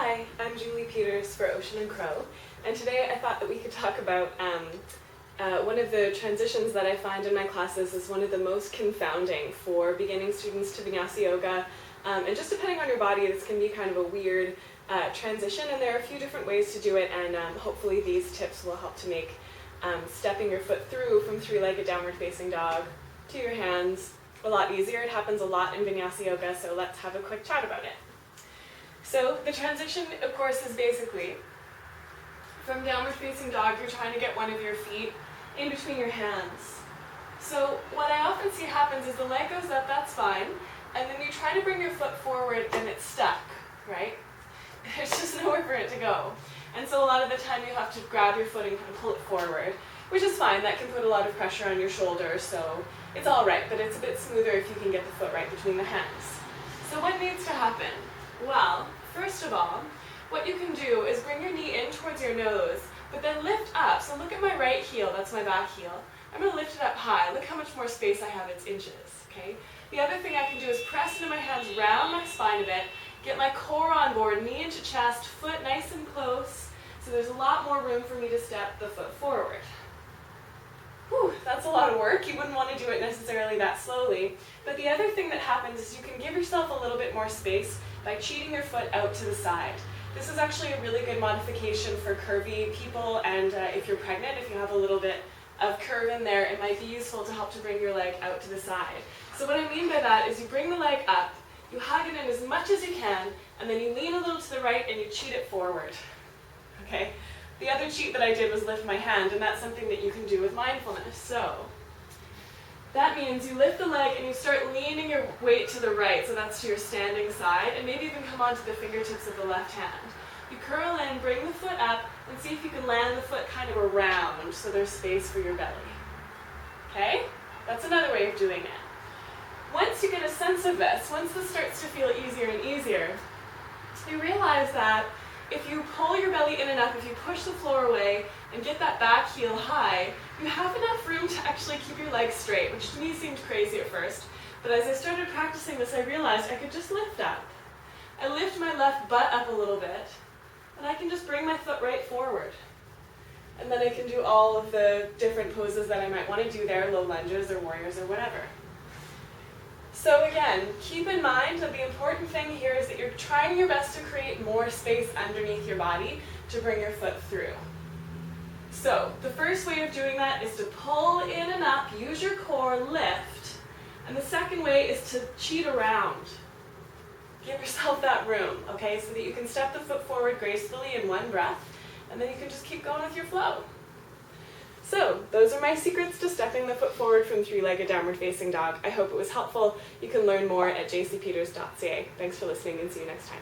Hi, I'm Julie Peters for Ocean and Crow, and today I thought that we could talk about one of the transitions that I find in my classes is one of the most confounding for beginning students to Vinyasa Yoga, and just depending on your body, this can be kind of a weird transition, and there are a few different ways to do it, and hopefully these tips will help to make stepping your foot through from three-legged downward facing dog to your hands a lot easier. It happens a lot in Vinyasa Yoga, so let's have a quick chat about it. So the transition, of course, is basically from downward facing dog, you're trying to get one of your feet in between your hands. So what I often see happens is the leg goes up, that's fine, and then you try to bring your foot forward and it's stuck, right? There's just nowhere for it to go. And so a lot of the time you have to grab your foot and kind of pull it forward, which is fine. That can put a lot of pressure on your shoulders, so it's all right, but it's a bit smoother if you can get the foot right between the hands. So what needs to happen? Well, first of all, what you can do is bring your knee in towards your nose, but then lift up. So look at my right heel, that's my back heel. I'm going to lift it up high. Look how much more space I have, it's inches, okay? The other thing I can do is press into my hands, round my spine a bit, get my core on board, knee into chest, foot nice and close, so there's a lot more room for me to step the foot forward. Whew, that's a lot of work. You wouldn't want to do it necessarily that slowly. But the other thing that happens is you can give yourself a little bit more space by cheating your foot out to the side. This is actually a really good modification for curvy people, and if you're pregnant, if you have a little bit of curve in there, it might be useful to help to bring your leg out to the side. So what I mean by that is you bring the leg up, you hug it in as much as you can, and then you lean a little to the right and you cheat it forward. Okay? The other cheat that I did was lift my hand, and that's something that you can do with mindfulness. So that means you lift the leg and you start leaning your weight to the right, so that's to your standing side, and maybe even come onto the fingertips of the left hand. You curl in, bring the foot up, and see if you can land the foot kind of around so there's space for your belly. Okay? That's another way of doing it. Once you get a sense of this, once this starts to feel easier and easier, you realize that if you pull your belly in enough, if you push the floor away and get that back heel high, you have enough room to actually keep your legs straight, which to me seemed crazy at first. But as I started practicing this, I realized I could just lift up. I lift my left butt up a little bit, and I can just bring my foot right forward. And then I can do all of the different poses that I might want to do there, low lunges or warriors or whatever. So again, keep in mind that the important thing here is that you're trying your best to create more space underneath your body to bring your foot through. So the first way of doing that is to pull in and up, use your core, lift, and the second way is to cheat around. Give yourself that room, okay, so that you can step the foot forward gracefully in one breath, and then you can just keep going with your flow. So, those are my secrets to stepping the foot forward from three-legged downward facing dog. I hope it was helpful. You can learn more at jcpeters.ca. Thanks for listening and see you next time.